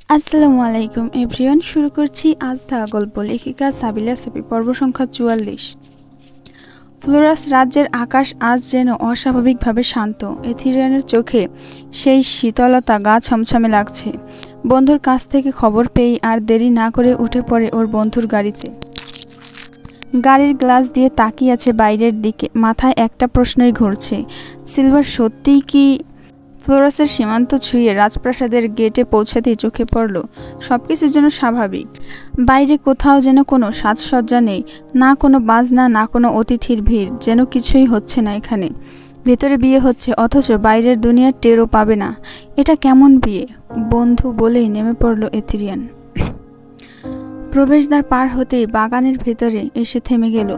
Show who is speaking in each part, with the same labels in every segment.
Speaker 1: আসসালামু আলাইকুম এভরিওয়ান, শুরু করছি আজ থাকা গল্প। লেখিকা সাবিলা সাবি, পর্ব সংখ্যা ৪৪। ফ্লোরাস রাজ্যের আকাশ আজ যেন অস্বাভাবিকভাবে শান্ত। এথিরিয়ানের চোখে সেই শীতলতা গা ছমছমে লাগছে। বন্ধুর কাছ থেকে খবর পেয়ে আর দেরি না করে উঠে পড়ে ওর বন্ধুর গাড়িতে। গাড়ির গ্লাস দিয়ে তাকিয়ে আছে বাইরের দিকে, মাথায় একটা প্রশ্নই ঘুরছে, সিলভার সত্যিই কি ফ্লোরাসের সীমান্ত ছুঁয়ে রাজপ্রাসাদের গেটে পৌঁছাতেই চোখে পড়ল সবকিছুর যেন স্বাভাবিক। বাইরে কোথাও যেন কোনো সাজসজ্জা নেই, না কোনো বাজনা, না কোনো অতিথির ভিড়, যেন কিছুই হচ্ছে না এখানে। ভেতরে বিয়ে হচ্ছে, অথচ বাইরের দুনিয়ার টেরও পাবে না। এটা কেমন বিয়ে? বন্ধু বলেই নেমে পড়ল এথিরিয়ান। প্রবেশদ্বার পার হতেই বাগানের ভেতরে এসে থেমে গেল।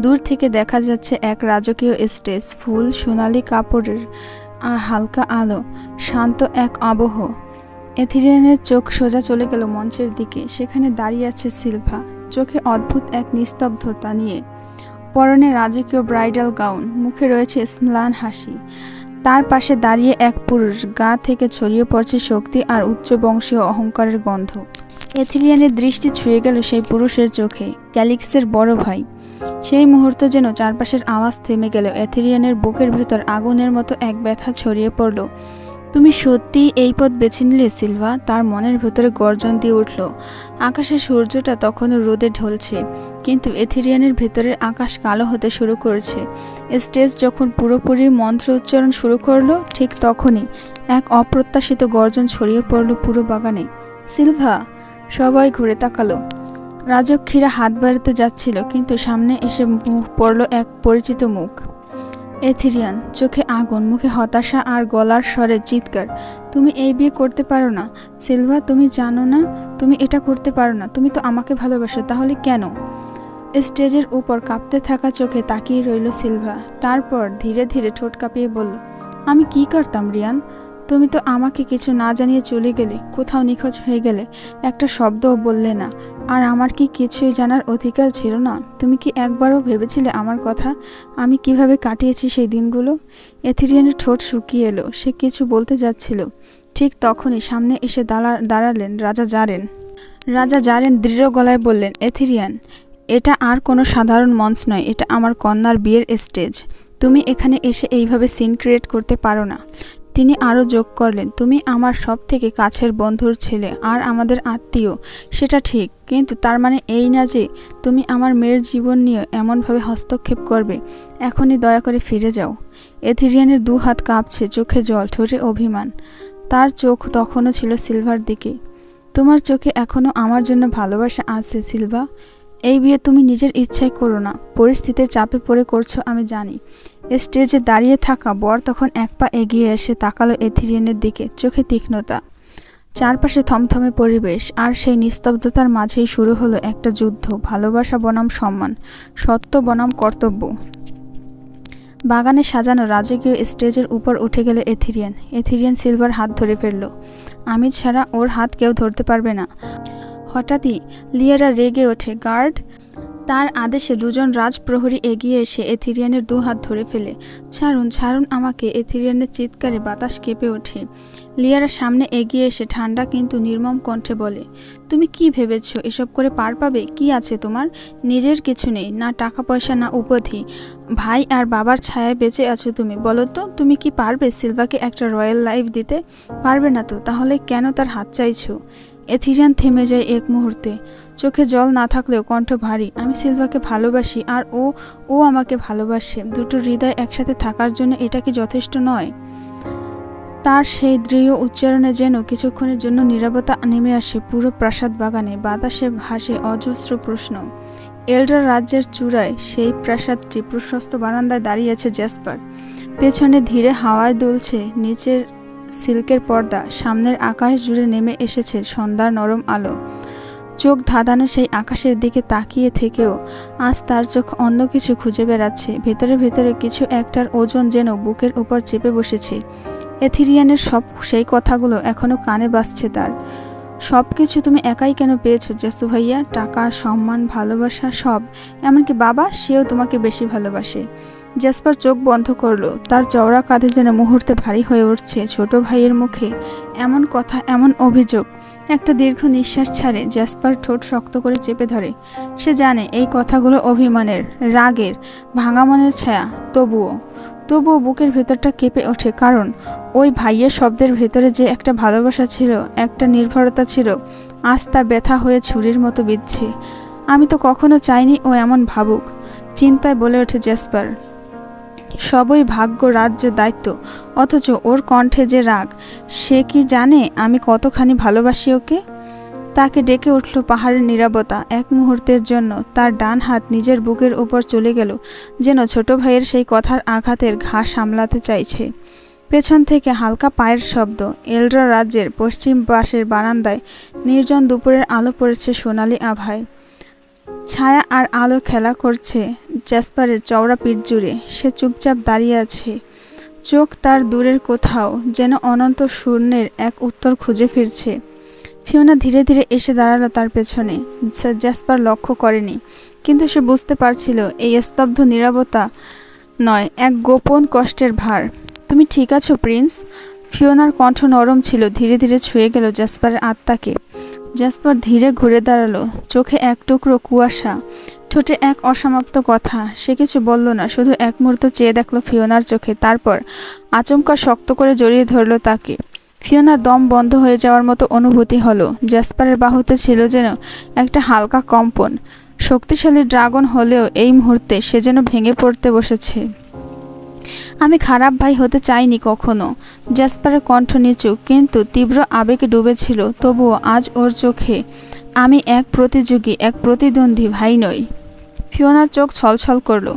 Speaker 1: দূর থেকে দেখা যাচ্ছে এক রাজকীয় স্টেজ, ফুল, সোনালি কাপড়ের আর হালকা আলো, শান্ত এক আবহ। এথিরিয়ানের চোখ সোজা চলে গেল মঞ্চের দিকে। সেখানে দাঁড়িয়ে আছে সিলভা, চোখে অদ্ভুত এক নিস্তব্ধতা নিয়ে। পরনে রাজকীয় ব্রাইডাল গাউন, মুখে রয়েছে ম্লান হাসি। তার পাশে দাঁড়িয়ে এক পুরুষ, গা থেকে ছড়িয়ে পড়ছে শক্তি আর উচ্চ বংশীয় অহংকারের গন্ধ। এথিরিয়ানের দৃষ্টি ছুঁয়ে গেল সেই পুরুষের চোখে, ক্যালিক্সের বড় ভাই। সেই মুহূর্ত যেন চারপাশের আওয়াজ থেমে গেল। এথিরিয়ানের বুকের ভেতর আগুনের মতো এক ব্যথা ছড়িয়ে পড়ল। তুমি সত্যিই এই পথ বেছে নিলে সিলভা? তার মনের ভেতরে গর্জন দিয়ে উঠল। আকাশে সূর্যটা তখনও রোদে ঢলছে, কিন্তু এথিরিয়ানের ভেতরের আকাশ কালো হতে শুরু করেছে। স্টেজ যখন পুরোপুরি মন্ত্র উচ্চারণ শুরু করলো, ঠিক তখনই এক অপ্রত্যাশিত গর্জন ছড়িয়ে পড়ল পুরো বাগানে। সিলভা! সবাই ঘুরে তাকালো। রাজকীরা হাত বাড়াতে যাচ্ছিল, কিন্তু সামনে এসে পড়ল এক পরিচিত মুখ। এথিরিয়ান, চোখে আগুন, মুখে হতাশা আর গলার স্বরে চিৎকার। তুমি এই বিয়ে করতে পারো না সিলভা, তুমি জানো না তুমি এটা করতে পারো না। তুমি তো আমাকে ভালোবাসো, তাহলে কেন? স্টেজের উপর কাঁপতে থাকা চোখে তাকিয়ে রইল সিলভা। তারপর ধীরে ধীরে ঠোঁট কাঁপিয়ে বলল, আমি কি করতাম রিয়ান? তুমি তো আমাকে কিছু না জানিয়ে চলে গেলে, কোথাও নিখোঁজ হয়ে গেলে, একটা শব্দও বললে না। আর আমার কি কিছুই জানার অধিকার ছিল না? তুমি কি একবারও ভেবেছিলে আমার কথা, আমি কিভাবে কাটিয়েছি সেই দিনগুলো? এথিরিয়ানের ঠোঁট শুকিয়ে এলো। সে কিছু বলতে যাচ্ছিল, ঠিক তখনই সামনে এসে দাঁড়ালেন রাজা জারেন। রাজা জারেন দৃঢ় গলায় বললেন, এথিরিয়ান, এটা আর কোনো সাধারণ মঞ্চ নয়, এটা আমার কন্যার বিয়ের স্টেজ। তুমি এখানে এসে এইভাবে সিন ক্রিয়েট করতে পারো না। তিনি আরও যোগ করলেন, তুমি আমার সব থেকে কাছের বন্ধুর ছেলে আর আমাদের আত্মীয়, সেটা ঠিক, কিন্তু তার মানে এই না যে তুমি আমার মেয়ের জীবন নিয়ে এমনভাবে হস্তক্ষেপ করবে। এখনই দয়া করে ফিরে যাও। এথিরিয়ানের দু হাত কাঁপছে, চোখে জল, ঠোঁটে অভিমান। তার চোখ তখনও ছিল সিলভার দিকে। তোমার চোখে এখনও আমার জন্য ভালোবাসা আছে সিলভা। এই বিয়ে তুমি নিজের ইচ্ছায় করো না, পরিস্থিতির চাপে পড়ে করছো আমি জানি। স্টেজে দাঁড়িয়ে থাকা বর তখন এক পা এগিয়ে এসে তাকালো এথিরিয়ানের দিকে, চোখে তীক্ষ্ণতা। চারপাশে থমথমে পরিবেশ, আর সেই নিস্তব্ধতার মাঝেই শুরু হলো একটা যুদ্ধ। ভালোবাসা বনাম সম্মান, সত্য বনাম কর্তব্য। বাগানে সাজানো রাজকীয় স্টেজের উপর উঠে গেল এথিরিয়ান। এথিরিয়ান সিলভার হাত ধরে ফেলল। আমি ছাড়া ওর হাত কেউ ধরতে পারবে না। হঠাৎই লিয়ারা রেগে ওঠে। গার্ড! তার আদেশে দুজন রাজপ্রহরী এগিয়ে এসে এথিরিয়ানের দু হাত ধরে ফেলে। ছাড়ুন, ছাড়ুন আমাকে! এথিরিয়ানের চিৎকারে বাতাস কেঁপে ওঠে। লিয়ারা সামনে এগিয়ে এসে ঠান্ডা কিন্তু নির্মম কণ্ঠে বলে, তুমি কি ভেবেছ এসব করে পার পাবে? কি আছে তোমার? নিজের কিছু নেই, না টাকা পয়সা, না উপাধি। ভাই আর বাবার ছায়ায় বেঁচে আছো তুমি। বলো তো, তুমি কি পারবে সিলভাকে একটা রয়্যাল লাইফ দিতে? পারবে না তো তাহলে কেন তার হাত চাইছো? এথিরিয়ান থেমে যায় এক মুহূর্তে, চোখে জল না থাকলেও কণ্ঠ ভারী। আমি সিলভাকে ভালোবাসি, আর ও আমাকে ভালোবাসে। দুটো হৃদয় একসাথে থাকার জন্য এটা কি যথেষ্ট নয়? তার সেই দৃঢ় উচ্চারণে যেন কিছুক্ষণের জন্য নীরবতা নেমে আসে পুরো প্রাসাদ বাগানে। বাতাসে ভাসে অজস্র প্রশ্ন। এল্ডার রাজ্যের চূড়ায় সেই প্রাসাদটি প্রশস্ত বারান্দায় দাঁড়িয়ে আছে জ্যাসপার। পেছনে ধীরে হাওয়ায় দুলছে নিচের সিল্কের পর্দা। সামনের আকাশ জুড়ে নেমে এসেছে সন্ধ্যার নরম আলো। চোখ ধাঁধানো সেই আকাশের দিকে তাকিয়ে থেকেও আজ তার চোখ অন্য কিছু খুঁজে বেড়াচ্ছে। ভেতরে ভেতরে কিছু একটার ওজন যেন বুকের উপর চেপে বসেছে। এথিরিয়ানের সব সেই কথাগুলো এখনো কানে বাজছে তার। সব কিছু তুমি একাই কেন পেয়েছো জেসু ভাইয়া? টাকা, সম্মান, ভালোবাসা, সব। এমনকি বাবা, সেও তোমাকে বেশি ভালোবাসে। জ্যাসপার চোখ বন্ধ করলো। তার চওড়া কাঁধে যেন মুহূর্তে ভারী হয়ে উঠছে। ছোট ভাইয়ের মুখে এমন কথা, এমন অভিযোগ। একটা দীর্ঘ নিঃশ্বাস ছাড়ে জ্যাসপার ঠোঁট শক্ত করে চেপে ধরে। সে জানে এই কথাগুলো অভিমানের, রাগের, ভাঙা মনের ছায়া। তবুও বুকের ভেতরটা কেঁপে ওঠে, কারণ ওই ভাইয়ের শব্দের ভেতরে যে একটা ভালোবাসা ছিল, একটা নির্ভরতা ছিল, আজ তা ব্যথা হয়ে ছুরির মতো বিঁধছে। আমি তো কখনো চাইনি ও এমন ভাবুক, চিন্তায় বলে ওঠে জ্যাসপার। সবই ভাগ্য, রাজ্য, দায়িত্ব, অথচ ওর কণ্ঠে যে রাগ। সে কি জানে আমি কতখানি ভালোবাসি ওকে? তাকে ডেকে উঠল পাহাড়ের নীরবতা। এক মুহূর্তের জন্য তার ডান হাত নিজের বুকের উপর চলে গেল, যেন ছোট ভাইয়ের সেই কথার আঘাতের ঘা সামলাতে চাইছে। পেছন থেকে হালকা পায়ের শব্দ। এলড্রা রাজ্যের পশ্চিম পাশের বারান্দায় নির্জন দুপুরের আলো পড়েছে সোনালি আভায়। ছায়া আর আলো খেলা করছে জ্যাসপারের চওড়া পিঠ জুড়ে। সে চুপচাপ দাঁড়িয়ে আছে, চোখ তার দূরের কোথাও, যেন অনন্ত শূন্যের এক উত্তর খুঁজে ফিরছে। ফিওনা ধীরে ধীরে এসে দাঁড়ালো তার পেছনে। জ্যাসপার লক্ষ্য করেনি, কিন্তু সে বুঝতে পারছিল এই স্তব্ধ নীরবতা নয়, এক গোপন কষ্টের ভার। তুমি ঠিক আছো প্রিন্স? ফিওনার কণ্ঠ নরম ছিল, ধীরে ধীরে ছুঁয়ে গেল জ্যাসপারের আত্মাকে। জ্যাসপার ধীরে ঘুরে দাঁড়ালো, চোখে এক টুকরো কুয়াশা, ঠোঁটে এক অসমাপ্ত কথা। সে কিছু বলল না, শুধু এক মুহূর্ত চেয়ে দেখলো ফিওনার চোখে, তারপর আচমকা শক্ত করে জড়িয়ে ধরল তাকে। ফিওনার দম বন্ধ হয়ে যাওয়ার মতো অনুভূতি হলো। জ্যাসপারের বাহুতে ছিল যেন একটা হালকা কম্পন। শক্তিশালী ড্রাগন হলেও এই মুহূর্তে সে যেন ভেঙে পড়তে বসেছে। আমি খারাপ ভাই হতে চাইনি কখনো। জ্যাসপারের কণ্ঠ নিচু, কিন্তু তীব্র আবেগে ডুবেছিল। তবুও আজ ওর চোখে আমি এক প্রতিযোগী, এক প্রতিদ্বন্দ্বী ভাই নই। ফিওনার চোখ ছলছল করলো।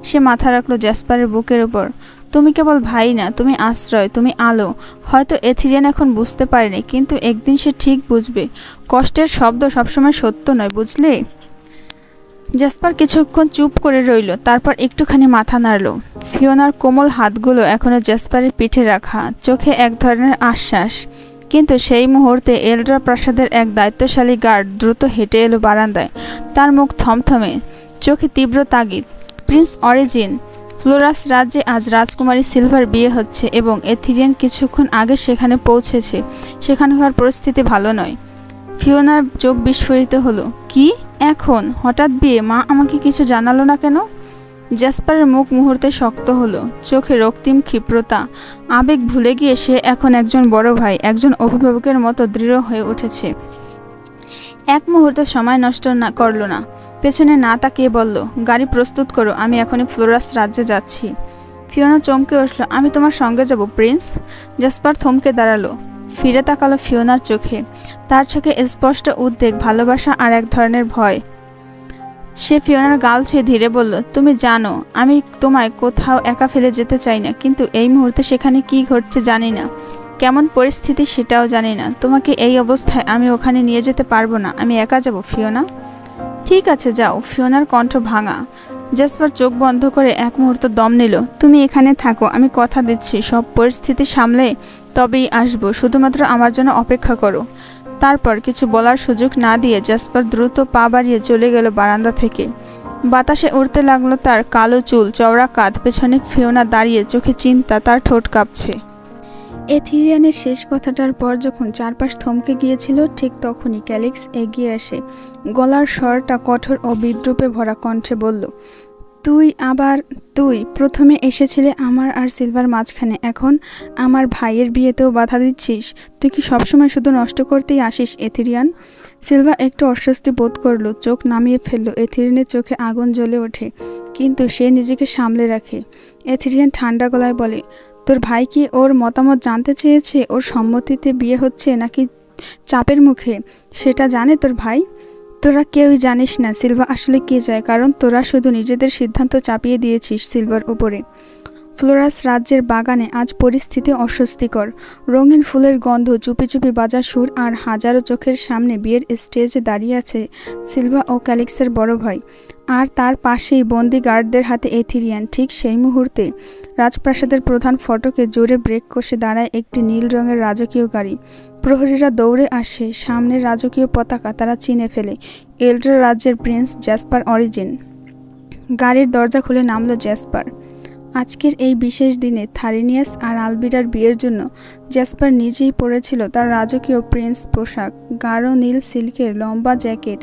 Speaker 1: সে মাথা রাখলো জ্যাসপারের বুকের উপর। তুমি কেবল ভাই না, তুমি আশ্রয়, তুমি আলো। হয়তো এথিরিয়ান এখন বুঝতে পারেনি, কিন্তু একদিন সে ঠিক বুঝবে। কষ্টের শব্দ সবসময় সত্য নয়, বুঝলে? জ্যাসপার কিছুক্ষণ চুপ করে রইল, তারপর একটুখানি মাথা নাড়ল। ফিওনার কোমল হাতগুলো এখনো জ্যাসপারের পিঠে রাখা, চোখে এক ধরনের আশ্বাস। কিন্তু সেই মুহূর্তে এলড্রা প্রাসাদের এক দায়িত্বশালী গার্ড দ্রুত হেঁটে এলো বারান্দায়। তার মুখ থমথমে, চোখে তীব্র তাগিদ। প্রিন্স অরিজিন, ফ্লোরাস রাজ্যে আজ রাজকুমারী সিলভার বিয়ে হচ্ছে এবং এথিরিয়ান কিছুক্ষণ আগে সেখানে পৌঁছেছে। সেখানকার পরিস্থিতি ভালো নয়। ফিওনার চোখ বিস্ফোরিত হলো। কি? এখন হঠাৎ বিয়ে? মা আমাকে কিছু জানালো না কেন? জ্যাসপারের মুখ মুহূর্তে শক্ত হলো, চোখে রক্তিম ক্ষিপ্রতা। আবেগ ভুলে গিয়ে সে এখন একজন বড় ভাই, একজন অভিভাবকের মতো দৃঢ় হয়ে উঠেছে। এক মুহূর্ত সময় নষ্ট করলো না, পেছনে না তাকিয়ে বলল, গাড়ি প্রস্তুত করো, আমি এখনই ফ্লোরাস রাজ্যে যাচ্ছি। ফিওনা চমকে উঠল। আমি তোমার সঙ্গে যাব প্রিন্স। জ্যাসপার থমকে দাঁড়ালো, ফিরে তাকালো ফিওনার চোখে। তার চোখে স্পষ্ট উদ্বেগ, ভালোবাসা আর এক ধরনের ভয়। সে ফিওনার গাল ছুঁয়ে ধীরে বলল, তুমি জানো আমি তোমায় কোথাও একা ফেলে যেতে চাই না, কিন্তু এই মুহূর্তে সেখানে কি ঘটছে জানি না, কেমন পরিস্থিতি সেটাও জানি না। তোমাকে এই অবস্থায় আমি ওখানে নিয়ে যেতে পারবো না, আমি একা যাব ফিওনা। ঠিক আছে যাও। ফিওনার কণ্ঠ ভাঙা। জ্যাসপার চোখ বন্ধ করে এক মুহূর্ত দম নিল। তুমি এখানে থাকো, আমি কথা দিচ্ছি সব পরিস্থিতি সামলে তবেই আসবো, শুধুমাত্র আমার জন্য অপেক্ষা করো। তারপর কিছু বলার সুযোগ না দিয়ে জ্যাসপার দ্রুত পা বাড়িয়ে চলে গেল বারান্দা থেকে। বাতাসে উড়তে লাগলো তার কালো চুল, চওড়া কাঁধ। পেছনে ফিওনা দাঁড়িয়ে, চোখে চিন্তা, তার ঠোঁট কাঁপছে। এথিরিয়ানের শেষ কথাটার পর যখন চারপাশ থমকে গিয়েছিল, ঠিক তখনই ক্যালিক্স এগিয়ে আসে। গলার স্বরটা কঠোর ও বিদ্রূপে ভরা কণ্ঠে বলল, তুই প্রথমে এসেছিলে আমার আর সিলভার মাঝখানে, এখন আমার ভাইয়ের বিয়েতেও বাধা দিচ্ছিস? তুই কি সবসময় শুধু নষ্ট করতেই আসিস এথিরিয়ান? সিলভা একটু অস্বস্তি বোধ করলো, চোখ নামিয়ে ফেললো। এথিরিয়ানের চোখে আগুন জ্বলে ওঠে, কিন্তু সে নিজেকে সামলে রাখে। এথিরিয়ান ঠান্ডা গলায় বলে, তোর ভাই কি ওর মতামত জানতে চেয়েছে? ওর সম্মতিতে বিয়ে হচ্ছে নাকি চাপের মুখে? সেটা জানে তোর ভাই? তোরা কেউই জানিস না সিলভা আসলে কি চায়, কারণ তোরা শুধু নিজেদের সিদ্ধান্ত চাপিয়ে দিয়েছিস সিলভার উপরে। ফ্লোরাস রাজ্যের বাগানে আজ পরিস্থিতি অস্বস্তিকর। রঙিন ফুলের গন্ধ, চুপি চুপি বাজা সুর, আর হাজারো চোখের সামনে বিয়ের স্টেজে দাঁড়িয়ে আছে সিলভা ও ক্যালিক্সের বড় ভাই, আর তার পাশেই বন্দি গার্ডদের হাতে এথিরিয়ান। ঠিক সেই মুহূর্তে রাজপ্রাসাদের প্রধান ফটকে জোরে ব্রেক কষে দাঁড়ায় একটি নীল রঙের রাজকীয় গাড়ি। প্রহরীরা দৌড়ে আসে, সামনের রাজকীয় পতাকা তারা চিনে ফেলে, এলড্রা রাজ্যের প্রিন্স জ্যাসপার অরিজিন। গাড়ির দরজা খুলে নামলো জ্যাসপার। আজকের এই বিশেষ দিনে থারিনিয়াস আর আলবিরার বিয়ের জন্য জ্যাসপার নিজেই পরেছিল তার রাজকীয় প্রিন্স পোশাক, গাঢ় নীল সিল্কের লম্বা জ্যাকেট,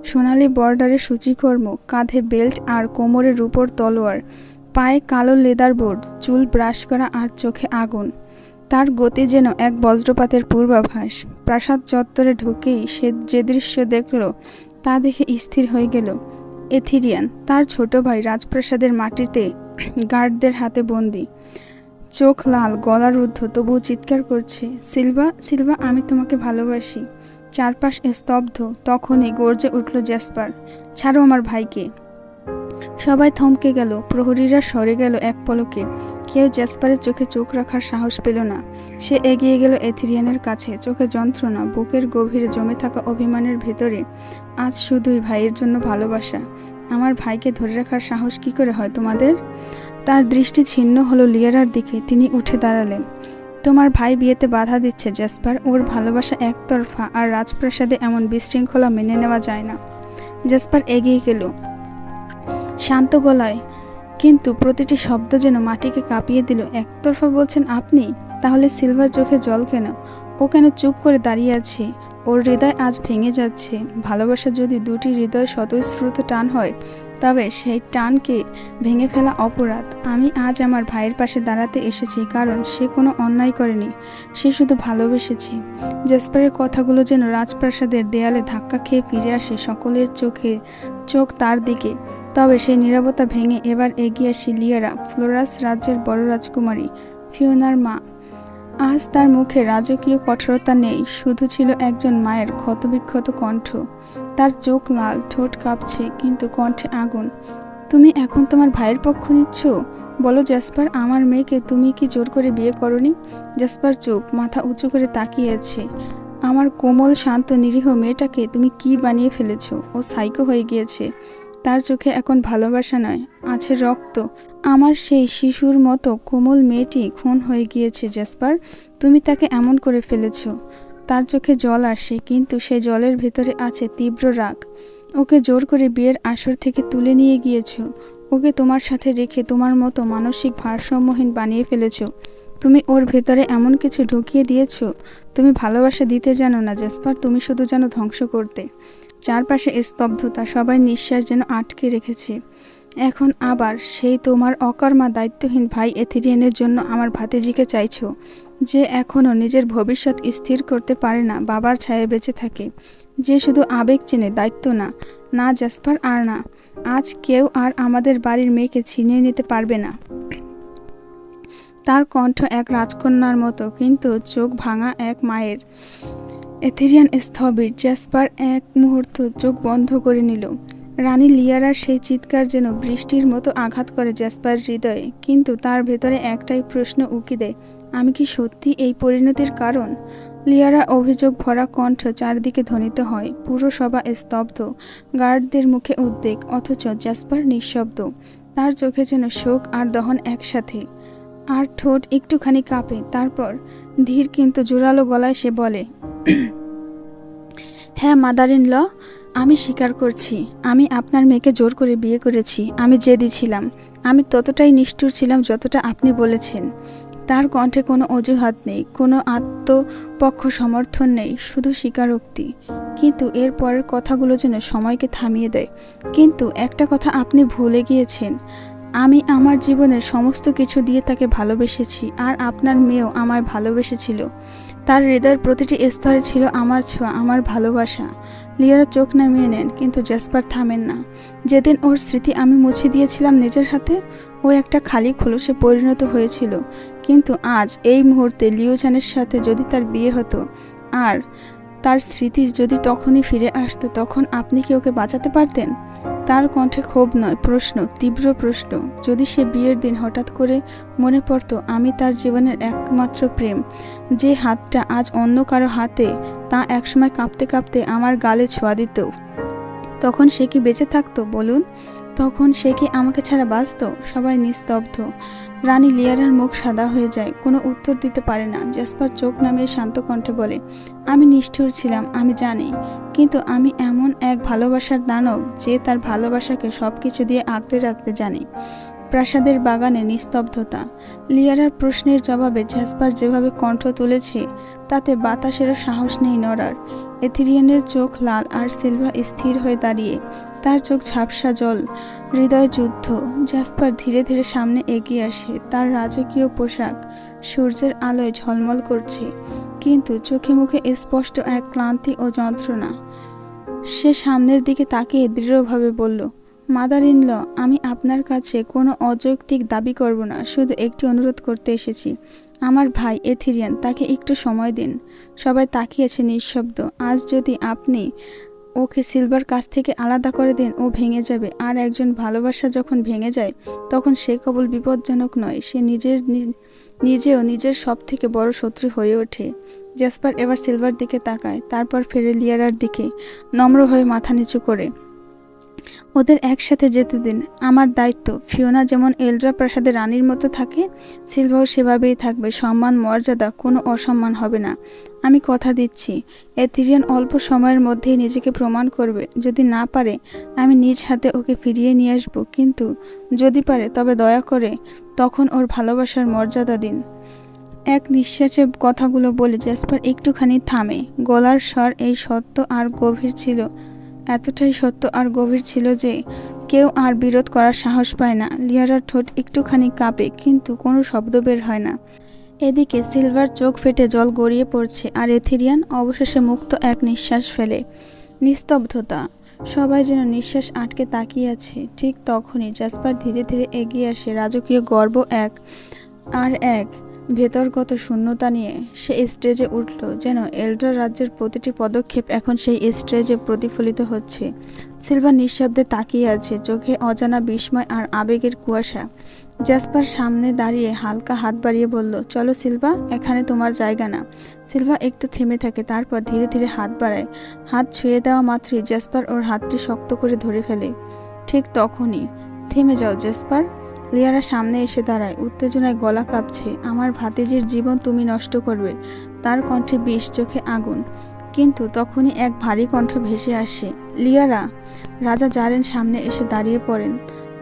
Speaker 1: সোনালি বর্ডারের সূচিকর্ম, কাঁধে বেল্ট আর কোমরে রূপোর তলোয়ার, পায়ে কালো লেদার বুট, চুল ব্রাশ করা আর চোখে আগুন। তার গতি যেন এক বজ্রপাতের পূর্বাভাস। প্রাসাদ চত্বরে ঢুকেই সে যে দৃশ্য দেখল তা দেখে স্থির হয়ে গেল। এথিরিয়ান, তার ছোট ভাই, রাজপ্রাসাদের মাটিতে গার্ডদের হাতে বন্দি, চোখ লাল, গলা রুদ্ধ, তবুও চিৎকার করছে, সিলভা, সিলভা, আমি তোমাকে ভালোবাসি। চারপাশ স্তব্ধ। তখনই গর্জে উঠল জ্যাসপার, ছাড়ো আমার ভাইকে। সবাই থমকে গেল, প্রহরীরা সরে গেল এক পলকে। কেউ জ্যাসপারের চোখে চোখ রাখার সাহস পেল না। সে এগিয়ে গেল এথিরিয়ানের কাছে, চোখে যন্ত্রণা, বুকের গভীরে জমে থাকা অভিমানের ভেতরে আজ শুধুই ভাইয়ের জন্য ভালোবাসা। আমার ভাইকে ধরে রাখার সাহস কি করে হয় তোমাদের? তার দৃষ্টি ছিন্ন হলো লিয়ারার দিকে। তিনি উঠে দাঁড়ালেন। তোমার ভাই বিয়েতে বাধা দিচ্ছে জ্যাসপার। ওর ভালোবাসা একতরফা, আর রাজপ্রাসাদে এমন বিশৃঙ্খলা মেনে নেওয়া যায় না। জ্যাসপার এগিয়ে গেল শান্ত গলায়, কিন্তু প্রতিটি শব্দ যেন মাটিকে কাঁপিয়ে দিল। একতরফা বলছেন আপনি? তাহলে সিলভার চোখে জল কেন? ও কেন চুপ করে দাঁড়িয়ে আছে? ওর হৃদয় আজ ভেঙে যাচ্ছে। ভালোবাসা যদি দুটি হৃদয় স্বতঃস্ফূর্ত টান হয়, তবে সেই টানকে ভেঙে ফেলা অপরাধ। আমি আজ আমার ভাইয়ের পাশে দাঁড়াতে এসেছি, কারণ সে কোনো অন্যায় করেনি, সে শুধু ভালোবেসেছে। জ্যাসপারের কথাগুলো যেন রাজপ্রাসাদের দেয়ালে ধাক্কা খেয়ে ফিরে আসে। সকলের চোখ তার দিকে। তবে সেই নীরবতা ভেঙে এবার এগিয়ে আসে লিয়ারা, ফ্লোরাস রাজ্যের বড় রাজকুমারী, ফিওনার মা। আজ তার মুখে রাজকীয় কঠোরতা নেই, শুধু ছিল একজন মায়ের ক্ষতবিক্ষত কণ্ঠ। তার চোখ লাল, ঠোঁট কাঁপছে, কিন্তু কণ্ঠে আগুন। তুমি এখন তোমার ভাইয়ের পক্ষ নিচ্ছ? বলো জ্যাসপার, আমার মেয়েকে তুমি কি জোর করে বিয়ে করনি? জ্যাসপার চুপ, মাথা উঁচু করে তাকিয়ে আছে। আমার কোমল, শান্ত, নিরীহ মেয়েটাকে তুমি কি বানিয়ে ফেলেছ? ও সাইকো হয়ে গিয়েছে। তার চোখে এখন ভালোবাসা নয়, আছে রক্ত। আমার সেই শিশুর মতো কোমল মেয়েটি খুন হয়ে গিয়েছে জ্যাসপার। তুমি তাকে এমন করে ফেলেছ। তার চোখে জল আসে, কিন্তু সে জলের ভেতরে আছে তীব্র রাগ। ওকে জোর করে বিয়ের আসর থেকে তুলে নিয়ে গিয়েছ। ওকে তোমার সাথে রেখে তোমার মতো মানসিক ভারসাম্যহীন বানিয়ে ফেলেছ। তুমি ওর ভেতরে এমন কিছু ঢুকিয়ে দিয়েছ। তুমি ভালোবাসা দিতে জানো না জ্যাসপার, তুমি শুধু জানো ধ্বংস করতে। চারপাশে স্তব্ধতা, সবাই নিঃশ্বাস যেন আটকে রেখেছে। এখন আবার সেই তোমার অকর্মা দায়িত্বহীন ভাই এথিরিয়ানের জন্য আমার ভাতিজিকে চাইছ, যে এখনও নিজের ভবিষ্যৎ স্থির করতে পারে না, বাবার ছায়ায় বেঁচে থাকে, যে শুধু আবেগ চেনে, দায়িত্ব না। না জ্যাসপার, আর না। আজ কেউ আর আমাদের বাড়ির মেয়েকে ছিনিয়ে নিতে পারবে না। তার কণ্ঠ এক রাজকন্যার মতো, কিন্তু চোখ ভাঙা এক মায়ের। এথিরিয়ান স্থবির। জ্যাসপার এক মুহূর্ত চোখ বন্ধ করে নিল। রানী লিয়ারার সেই চিৎকার যেন বৃষ্টির মতো আঘাত করে জ্যাসপার হৃদয়ে, কিন্তু তার ভেতরে একটাই প্রশ্ন উকি দেয়, আমি কি সত্যি এই পরিণতির কারণ? লিয়ারা অভিযোগ ভরা কণ্ঠ চারদিকে ধ্বনিত হয়। পুরো সভা স্তব্ধ, গার্ডদের মুখে উদ্বেগ, অথচ জ্যাসপার নিঃশব্দ। তার চোখে যেন শোক আর দহন একসাথে, আর ঠোঁট একটুখানি কাঁপে। তারপর ধীর কিন্তু জোরালো গলায় সে বলে, হ্যাঁ মাদার ইন ল, আমি স্বীকার করছি, আমি আপনার মেয়েকে জোর করে বিয়ে করেছি। আমি জেদি ছিলাম, আমি ততটাই নিষ্ঠুর ছিলাম যতটা আপনি বলেছেন। তার কণ্ঠে কোনো অজুহাত নেই, কোনো আত্মপক্ষ সমর্থন নেই, শুধু স্বীকারোক্তি। কিন্তু এর পরের কথাগুলো যেন সময়কে থামিয়ে দেয়। কিন্তু একটা কথা আপনি ভুলে গিয়েছেন, আমি আমার জীবনের সমস্ত কিছু দিয়ে তাকে ভালোবেসেছি, আর আপনার মেয়েও আমায় ভালোবেসেছিল। তার হৃদয়ের প্রতিটি স্তরে ছিল আমার ছোঁয়া, আমার ভালোবাসা। লিয়ারা চোখ নামিয়ে নেন, কিন্তু জ্যাসপার থামেন না। যেদিন ওর স্মৃতি আমি মুছে দিয়েছিলাম নিজের হাতে, ও একটা খালি খোলসে পরিণত হয়েছিল। কিন্তু আজ এই মুহূর্তে লিওজানের সাথে যদি তার বিয়ে হতো, আর তার স্মৃতি যদি তখনই ফিরে আসতো, তখন আপনি কি ওকে বাঁচাতে পারতেন? তার কণ্ঠে ক্ষোভ নয়, প্রশ্ন, তীব্র প্রশ্ন। যদি সে বিয়ের দিন হঠাৎ করে মনে পড়তো আমি তার জীবনের একমাত্র প্রেম, যে হাতটা আজ অন্য কারো হাতে, তা একসময় কাঁপতে কাঁপতে আমার গালে ছোঁয়া দিত, তখন সে কি বেঁচে থাকতো বলুন? তখন সে কি আমাকে ছাড়া বাঁচত? সবাই নিস্তব্ধ। রানী লিয়ারার মুখ সাদা হয়ে যায়, কোনো উত্তর দিতে পারে না। জ্যাসপার চোখ নামিয়ে শান্ত কণ্ঠে বলে, আমি নিষ্ঠুর ছিলাম, আমি জানি, কিন্তু আমি এমন এক ভালোবাসার দানব যে তার ভালোবাসাকে সবকিছু দিয়ে আঁকড়ে রাখতে জানে। প্রাসাদের বাগানে নিস্তব্ধতা। লিয়ারার প্রশ্নের জবাবে জ্যাসপার যেভাবে কণ্ঠ তুলেছে তাতে বাতাসেরও সাহস নেই নড়ার। এথিরিয়ানের চোখ লাল আর সিলভা স্থির হয়ে দাঁড়িয়ে, তার চোখ ঝাপসা জল, হৃদয় যুদ্ধ। জ্যাসপার ধীরে ধীরে সামনে এগিয়ে আসে, তার রাজকীয় পোশাক সূর্যের আলোয় ঝলমল করছে, কিন্তু চোখে মুখে স্পষ্ট এক ক্লান্তি ও যন্ত্রণা। সে সামনের দিকে তাকিয়ে দৃঢ়ভাবে বলল, মাদার ইন ল, আমি আপনার কাছে কোনো অযৌক্তিক দাবি করব না, শুধু একটি অনুরোধ করতে এসেছি। আমার ভাই এথিরিয়ান, তাকে একটু সময় দিন। সবাই তাকিয়েছে নিঃশব্দ। আজ যদি আপনি ওকে সিলভার কাছ থেকে আলাদা করে দেন, ও ভেঙে যাবে। আর একজন ভালোবাসা যখন ভেঙে যায় তখন সে কেবল বিপজ্জনক নয়, সে নিজেও নিজের সব থেকে বড় শত্রু হয়ে ওঠে। জ্যাসপার এবার সিলভার দিকে তাকায়, তারপর ফেরে লিয়ারার দিকে, নম্র হয়ে মাথা নিচু করে। ওদের একসাথে যেতে দিন, আমার দায়িত্ব। ফিওনা যেমন এলড্রা প্রাসাদের রানীর মতো থাকে, সিলভাও সেভাবেই থাকবে। সম্মান, মর্যাদা, কোনো অসম্মান হবে না। আমি কথা দিচ্ছি, এথিরিয়ান অল্প সময়ের মধ্যেই নিজেকে প্রমাণ করবে। যদি না পারে, আমি নিজ হাতে ওকে ফিরিয়ে নিয়ে আসব, কিন্তু যদি পারে তবে দয়া করে তখন ওর ভালোবাসার মর্যাদা দিন। এক নিঃশ্বাসে কথাগুলো বলে জ্যাসপার একটুখানি থামে। গলার স্বর এই সত্য আর গভীর ছিল, এতটাই সত্য আর গভীর ছিল যে কেউ আর বিরোধ করার সাহস পায় না। লিয়ারার ঠোঁট একটুখানি কাঁপে, কিন্তু কোনো শব্দ বের হয় না। এদিকে সিলভার চোখ ফেটে জল গড়িয়ে পড়ছে, আর এথিরিয়ান অবশেষে মুক্ত এক নিঃশ্বাস ফেলে। নিস্তব্ধতা, সবাই যেন নিঃশ্বাস আটকে তাকিয়ে আছে। ঠিক তখনই জ্যাসপার ধীরে ধীরে এগিয়ে আসে, রাজকীয় গর্ব এক ভেতরগত শূন্যতা নিয়ে। সে স্টেজে উঠল, যেন এলড্রা রাজ্যের প্রতিটি পদক্ষেপ এখন সেই স্টেজে প্রতিফলিত হচ্ছে। সিলভা নিঃশব্দে তাকিয়ে আছে, চোখে অজানা বিস্ময় আর আবেগের কুয়াশা। জ্যাসপার সামনে দাঁড়িয়ে হালকা হাত বাড়িয়ে বলল, চলো সিলভা, এখানে তোমার জায়গা না। সিলভা একটু থেমে থাকে, তারপর ধীরে ধীরে হাত বাড়ায়। হাত ছুঁয়ে দেওয়া মাত্রই জ্যাসপার ওর হাতটি শক্ত করে ধরে ফেলে। ঠিক তখনই, থেমে যাও জ্যাসপার। লিয়ারা সামনে এসে দাঁড়ায়, উত্তেজনায় গলা কাঁপছে। আমার ভাতিজির জীবন তুমি নষ্ট করবে। তার কণ্ঠে বিষ, চোখে আগুন। কিন্তু তখনই এক ভারী কণ্ঠ ভেসে আসে, লিয়ারা। রাজা জারেন সামনে এসে দাঁড়িয়ে পড়েন।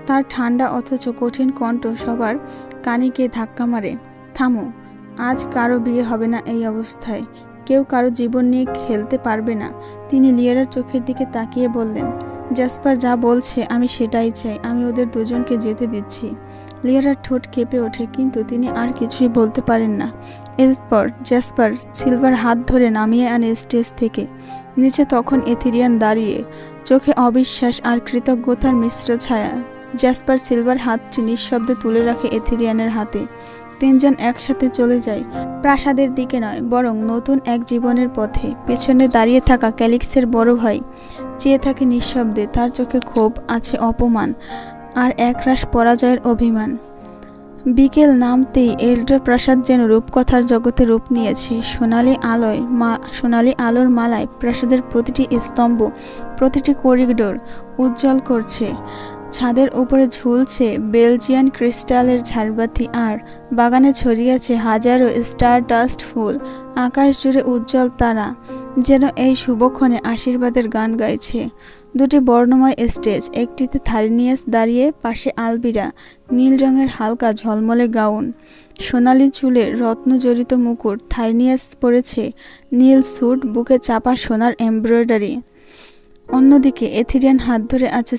Speaker 1: তার ঠান্ডা অথচ কঠিন কণ্ঠ সবার কানে গিয়ে ধাক্কা মারে। থামো, আজ কারো বিয়ে হবে না এই অবস্থায়। কেউ কারো জীবন নিয়ে খেলতে পারবে না। তিনি লিয়ারার চোখের দিকে তাকিয়ে বললেন, জ্যাসপার যা বলছে আমি সেটাই চাই। আমি ওদের দুজনকে যেতে দিচ্ছি। লিয়ারার ঠোঁট কেঁপে ওঠে, কিন্তু তিনি আর কিছুই বলতে পারেন না। এরপর জ্যাসপার সিলভার হাত ধরে নামিয়ে আনে স্টেজ থেকে। নিচে তখন এথিরিয়ান দাঁড়িয়ে, চোখে অবিশ্বাস আর কৃতজ্ঞতার মিশ্র ছায়া। জ্যাসপার সিলভার হাতটি নিঃশব্দে তুলে রাখে এথিরিয়ানের হাতে। তিনজন একসাথে চলে যায়, প্রাসাদের দিকে নয়, বরং নতুন এক জীবনের পথে। পেছনে দাঁড়িয়ে থাকা ক্যালিক্সের বড় ভাই চেয়ে থাকে নিঃশব্দে। তার চোখে ক্ষোভ, আছে অপমান, আর একরাশ পরাজয়ের অভিমান। বিকেল নামতেই এলড্রা প্রাসাদ যেন রূপকথার জগতে রূপ নিয়েছে। সোনালি আলোর মালায় প্রাসাদের প্রতিটি স্তম্ভ, প্রতিটি করিডোর উজ্জ্বল করছে। ছাদের উপরে ঝুলছে বেলজিয়ান ক্রিস্টালের ঝাড়বাতি, আর বাগানে ছড়িয়ে আছে হাজারো স্টার ডাস্ট ফুল। আকাশ জুড়ে উজ্জ্বল তারা যেন এই শুভক্ষণে আশীর্বাদের গান গাইছে। দুটি বর্ণময় স্টেজ, একটিতে থারিনিয়াস দাঁড়িয়ে, পাশে আলবিরা, নীল রঙের হালকা ঝলমলে গাউন, সোনালি চুলের রত্নজড়িত মুকুট। থারিনিয়াস পরেছে নীল স্যুট, বুকে চাপা সোনার এমব্রয়ডারি। অন্যদিকে এথিরিয়ান হাত ধরে আছে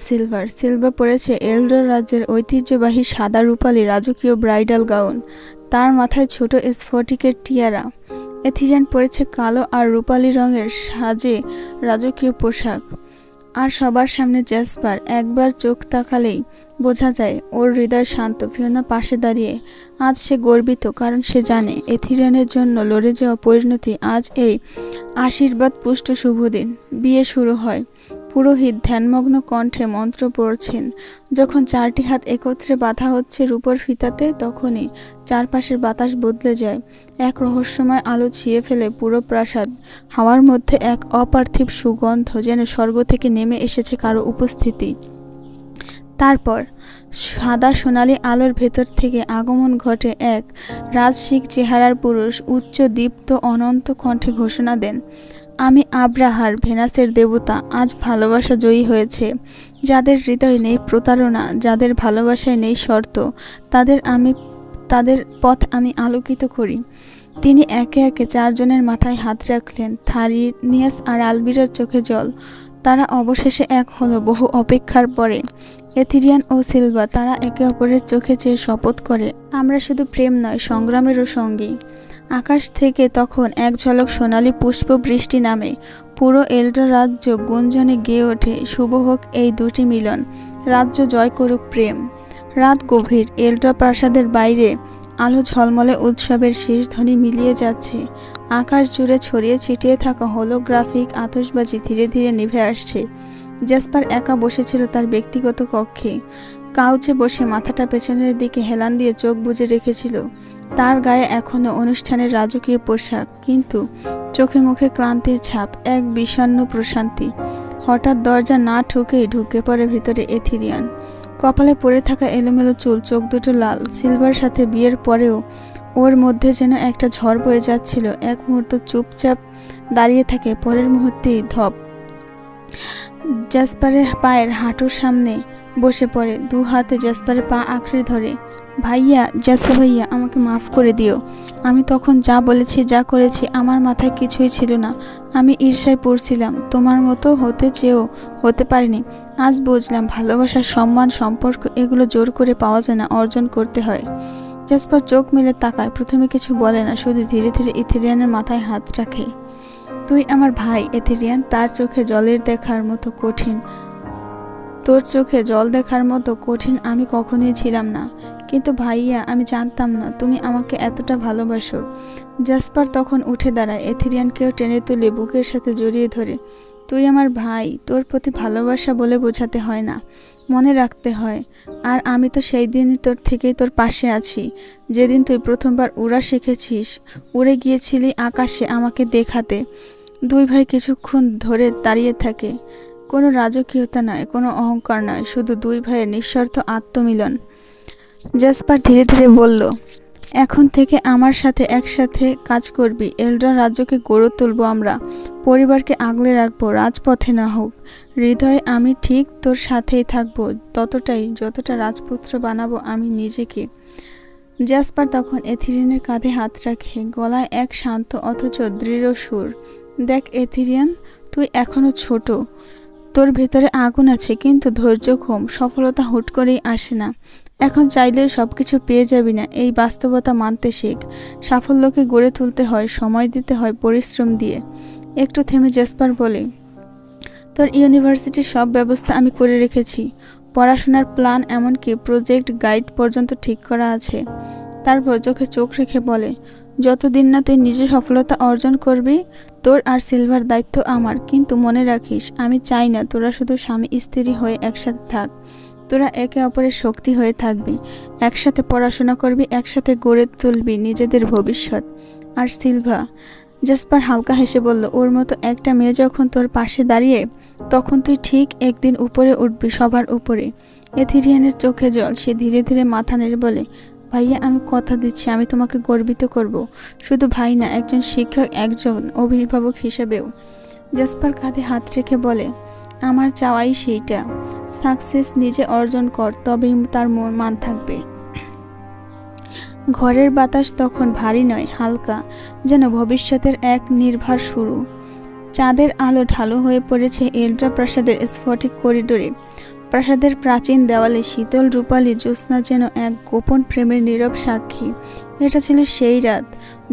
Speaker 1: সিলভা পরেছে এলড্রা রাজ্যের ঐতিহ্যবাহী সাদা রূপালী রাজকীয় ব্রাইডাল গাউন, তার মাথায় ছোট স্ফটিকের টিয়ারা। এথিরিয়ান পরেছে কালো আর রূপালী রঙের সাজে রাজকীয় পোশাক। আর সবার সামনে জ্যাসপার। একবার চোখ তাকালেই বোঝা যায় ওর হৃদয় শান্ত। ফিওনা পাশে দাঁড়িয়ে। আজ সে গর্বিত, কারণ সে জানে এথিরিয়ানের জন্য লড়ে যাওয়া পরিণতি আজ এই আশীর্বাদ পুষ্ট শুভ দিন। বিয়ে শুরু হয়। পুরোহিত ধ্যানমগ্ন কণ্ঠে মন্ত্র পড়ছেন। যখন চারটি হাত একত্রে বাঁধা হচ্ছে রূপোর ফিতাতে, তখনই চারপাশের বাতাস বদলে যায়। এক রহস্যময় আলো ছিয়ে ফেলে পুরো প্রাসাদ। হাওয়ার মধ্যে এক অপার্থিব সুগন্ধ, যেন স্বর্গ থেকে নেমে এসেছে কারো উপস্থিতি। তারপর সাদা সোনালি আলোর ভেতর থেকে আগমন ঘটে এক রাজসিক চেহারার পুরুষ। উচ্চ দীপ্ত অনন্ত কণ্ঠে ঘোষণা দেন, আমি আব্রাহার, ভেনাসের দেবতা। আজ ভালোবাসা জয়ী হয়েছে। যাদের হৃদয়ে নেই প্রতারণা, যাদের ভালোবাসায় নেই শর্ত, তাদের পথ আমি আলোকিত করি। তিনি একে একে 4 জনের মাথায় হাত রাখলেন। থারিনিয়াস আর আলবিরার চোখে জল। তারা অবশেষে এক হলো বহু অপেক্ষার পরে। এথিরিয়ান ও সিলভা, তারা একে অপরের চোখে চেয়ে শপথ করে, আমরা শুধু প্রেম নয়, সংগ্রামেরও সঙ্গী। আকাশ থেকে তখন এক ঝলক সোনালি পুষ্প বৃষ্টি নামে। পুরো এলডা রাজ্য গুঞ্জনে গেয়ে ওঠে, শুভ হোক এই দুটি মিলন, রাজ্য জয় করুক প্রেম। রাত গভীর। এলডা প্রাসাদের বাইরে আলো ঝলমলে উৎসবের শেষ ধ্বনি মিলিয়ে যাচ্ছে। আকাশ জুড়ে ছড়িয়ে ছিটিয়ে থাকা হোলোগ্রাফিক আতশবাজি ধীরে ধীরে নিভে আসছে। জ্যাসপার একা বসেছিল তার ব্যক্তিগত কক্ষে। কাউচে বসে মাথাটা পেছনের দিকে হেলান দিয়ে চোখ বুজে রেখেছিল। তার গায়ে এখনো অনুষ্ঠানের রাজকীয় পোশাক, কিন্তু চোখে মুখে ক্লান্তির ছাপ, এক বিষণ্ণ প্রশান্তি। হঠাৎ দরজা না ঠুকেই ঢুকে পড়ে ভিতরে এথিরিয়ান। কপালে পড়ে থাকা এলোমেলো চুল, চোখ দুটো লাল। সিলভার সাথে বিয়ের পরেও ওর মধ্যে যেন একটা ঝড় বয়ে যাচ্ছিল। এক মুহূর্ত চুপচাপ দাঁড়িয়ে থাকে, পরের মুহূর্তেই ধপ। জ্যাসপারের পায়ের হাঁটুর সামনে বসে পড়ে, 2 হাতে জ্যাসপারের পা আঁকড়ে ধরে। ভাইয়া, জ্যাসো ভাইয়া, আমাকে মাফ করে দিও। আমি তখন যা বলেছি, যা করেছি, আমার মাথায় কিছুই ছিল না। আমি ঈর্ষায় পড়ছিলাম। তোমার মতো হতে চেয়েও হতে পারিনি। আজ বুঝলাম, ভালোবাসা, সম্মান, সম্পর্ক, এগুলো জোর করে পাওয়া যায় না, অর্জন করতে হয়। জ্যাসপার চোখ মেলে তাকায়। প্রথমে কিছু বলে না, শুধু ধীরে ধীরে এথিরিয়ানের মাথায় হাত রাখে। তুই আমার ভাই এথিরিয়ান। তার চোখে জলের দেখার মতো কঠিন। তোর চোখে জল দেখার মতো কঠিন আমি কখনোই ছিলাম না। কিন্তু ভাইয়া, আমি জানতাম না তুমি আমাকে এতটা ভালোবাসো। জ্যাসপার তখন উঠে দাঁড়ায়, এথিরিয়ানকেও টেনে তুলে বুকের সাথে জড়িয়ে ধরে। তুই আমার ভাই, তোর প্রতি ভালোবাসা বলে বোঝাতে হয় না, মনে রাখতে হয়। আর আমি তো সেই দিনই তোর পাশে আছি, যেদিন তুই প্রথমবার উড়া শিখেছিস, উড়ে গিয়েছিলি আকাশে আমাকে দেখাতে। 2 ভাই কিছুক্ষণ ধরে দাঁড়িয়ে থাকে। কোনো রাজকীয়তা নয়, কোনো অহংকার নয়, শুধু 2 ভাইয়ের নিঃস্বার্থ আত্মমিলন। জ্যাসপার ধীরে ধীরে বলল, এখন থেকে আমার সাথে একসাথে কাজ করবি। এলডা রাজ্যকে গড়ে তুলবো আমরা, পরিবারকে আগলে রাখবো, রাজপথে না হোক, হৃদয়ে আমি ঠিক তোর সাথেই থাকবো, ততটাই যতটা রাজপুত্র বানাবো আমি নিজেকে। জ্যাসপার তখন এথিরিয়ানের কাঁধে হাত রাখে, গলায় এক শান্ত অথচ দৃঢ় সুর। দেখ এথিরিয়ান, তুই এখনো ছোট, তোর ভেতরে আগুন আছে, কিন্তু ধৈর্য কম। সফলতা হুট করেই আসে না। এখন চাইলেও সবকিছু পেয়ে যাবি না, এই বাস্তবতা মানতে শেখ। সাফল্যকে গড়ে তুলতে হয়, সময় দিতে হয়, পরিশ্রম দিয়ে। একটু থেমে জ্যাসপার বলে, তোর ইউনিভার্সিটির সব ব্যবস্থা আমি করে রেখেছি, পড়াশোনার প্ল্যান, এমনকি প্রজেক্ট গাইড পর্যন্ত ঠিক করা আছে। তারপর চোখে চোখ রেখে বলে, যতদিন না তুই নিজে সফলতা অর্জন করবি, তোর আর সিলভার দায়িত্ব আমার। কিন্তু মনে রাখিস, আমি চাই না তোরা শুধু স্বামী স্ত্রী হয়ে একসাথে থাক। তোরা একে অপরের শক্তি হয়ে থাকবি, একসাথে পড়াশোনা করবি, একসাথে গড়ে তুলবি নিজেদের ভবিষ্যৎ। আর সিলভা, জ্যাসপার হালকা হেসে বলল, ওর মতো একটা মেয়ে যখন তোর পাশে দাঁড়িয়ে, তখন তুই ঠিক একদিন উপরে উঠবি, সবার উপরে। এথিরিয়ানের চোখে জল। সে ধীরে ধীরে মাথা নেড়ে বলে, ভাইয়া, আমি কথা দিচ্ছি, আমি তোমাকে গর্বিত করব, শুধু ভাই না, একজন শিক্ষক, একজন অভিভাবক হিসেবেও। জ্যাসপার কাঁধে হাত রেখে বলে, আমার চাওয়াই সেইটা। সাকসেস নিজে অর্জন কর, তবেই তার মান থাকবে। ঘরের বাতাস তখন ভারী নয়, হালকা, যেন ভবিষ্যতের এক নির্ভার শুরু। চাঁদের আলো ঢালু হয়ে পড়েছে এলডা প্রাসাদের স্ফটিক করিডোরে। প্রাসাদের প্রাচীন দেওয়ালে শীতল রূপালী জ্যোৎস্না যেন এক গোপন প্রেমের নীরব সাক্ষী। এটা ছিল সেই রাত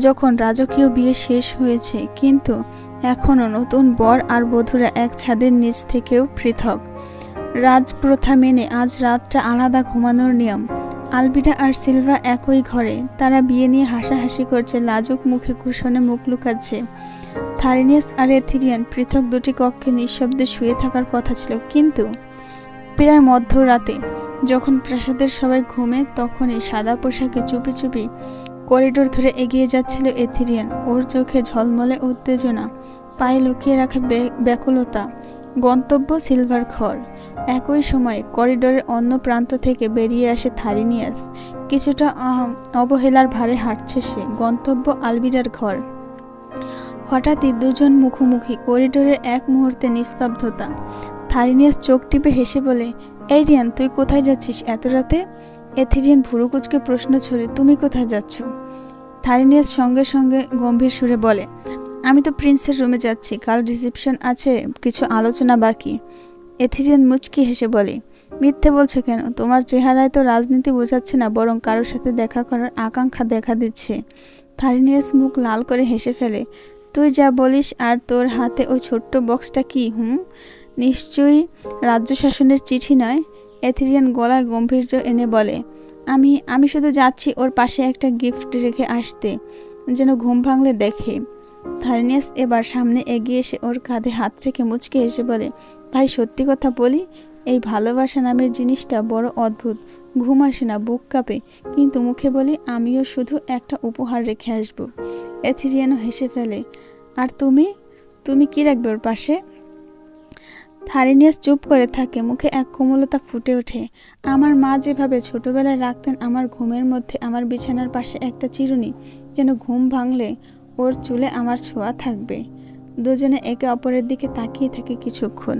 Speaker 1: যখন রাজকীয় বিয়ে শেষ হয়েছে, কিন্তু এখনও নতুন বর আর বধূরা এক ছাদের নিচ থেকেও পৃথক। রাজপ্রথা মেনে আজ রাতটা আলাদা, ঘুমানোর নিয়ম। আলবিরা আর সিলভা একই ঘরে। তারা বিয়ে নিয়ে হাসাহাসি করছে, লাজুক মুখে কুশনে মুখ লুকাচ্ছে। থারিনিয়াস আর এথিরিয়ান পৃথক 2টি কক্ষে নিঃশব্দে শুয়ে থাকার কথা ছিল, কিন্তু প্রায় মধ্যরাতে যখন প্রাসাদের সবাই ঘুমে, তখনই সাদা পোশাকে চুপি চুপি করিডোর ধরে এগিয়ে যাচ্ছিল এথিরিয়ান। ওর চোখে ঝলমলে উত্তেজনা, পায়ে লুকিয়ে রাখা ব্যাকুলতা। গন্তব্য সিলভার ঘর। একই সময়ে করিডোরের অন্য প্রান্ত থেকে বেরিয়ে আসে থারিনিয়াস। কিছুটা অবহেলার ভারে হাঁটছে সে। গন্তব্য আলবিরার ঘর। হঠাৎই দুজন মুখোমুখি, করিডোরের এক মুহূর্তে নিস্তব্ধতা। থারিনিয়াস চোখ টিপে হেসে বলে, এই রিয়ান, তুই কোথায় যাচ্ছিস এত রাতে? এথিরিয়ান ভুরু কুচকে প্রশ্ন ছড়ে, তুমি কোথায় যাচ্ছ? থারিনিয়াস সঙ্গে সঙ্গে গম্ভীর সুরে বলে, আমি তো প্রিন্সের রুমে যাচ্ছি, কাল রিসেপশন আছে, কিছু আলোচনা বাকি। এথিরিয়ান মুচকি হেসে বলে, মিথ্যে বলছো কেন? তোমার চেহারায় তো রাজনীতি বোঝাচ্ছে না, বরং কারোর সাথে দেখা করার আকাঙ্ক্ষা দেখা দিচ্ছে। থারিনিয়াস মুখ লাল করে হেসে ফেলে, তুই যা বলিস। আর তোর হাতে ওই ছোট্ট বক্সটা কি? নিশ্চয়ই রাজ্য শাসনের চিঠি নয়? এথিরিয়ান গলায় গম্ভীর্য এনে বলে, আমি শুধু যাচ্ছি ওর পাশে একটা গিফট রেখে আসতে, যেন ঘুম ভাঙলে দেখে। থারিনিয়াস এবার সামনে এগিয়ে এসে ওর কাঁধে হাত রেখে মুচকে এসে বলে, ভাই, সত্যি কথা বলি, এই ভালোবাসা নামের জিনিসটা বড় অদ্ভুত। ঘুম আসে না, বুক কাঁপে, কিন্তু মুখে বলি আমিও শুধু একটা উপহার রেখে আসবো। এথিরিয়ানও হেসে ফেলে, আর তুমি কি রাখবে ওর পাশে? থারিনিয়াস চুপ করে থাকে, মুখে এক কোমলতা ফুটে ওঠে। আমার মা যেভাবে ছোটবেলায় রাখতেন আমার ঘুমের মধ্যে, আমার বিছানার পাশে একটা চিরুনি, যেন ঘুম ভাঙলে ওর চুলে আমার ছোঁয়া থাকবে। দুজনে একে অপরের দিকে তাকিয়ে থাকে কিছুক্ষণ।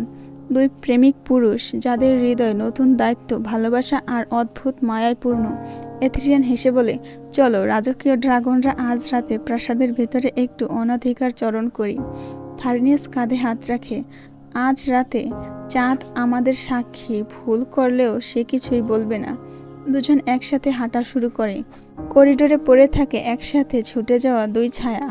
Speaker 1: দুই প্রেমিক পুরুষ, যাদের হৃদয় নতুন দায়িত্ব, ভালোবাসা আর অদ্ভুত মায়ায় পূর্ণ। এথিরিয়ান হেসে বলে, চলো, রাজকীয় ড্রাগনরা আজ রাতে প্রাসাদের ভেতরে একটু অনধিকার চরণ করি। থারিনিয়াস কাঁধে হাত রাখে, আজ রাতে চাঁদ আমাদের সাক্ষী, ভুল করলেও সে কিছুই বলবে না। দুজন একসাথে হাঁটা শুরু করে। করিডোরে পড়ে থাকে একসাথে ছুটে যাওয়া দুই ছায়া।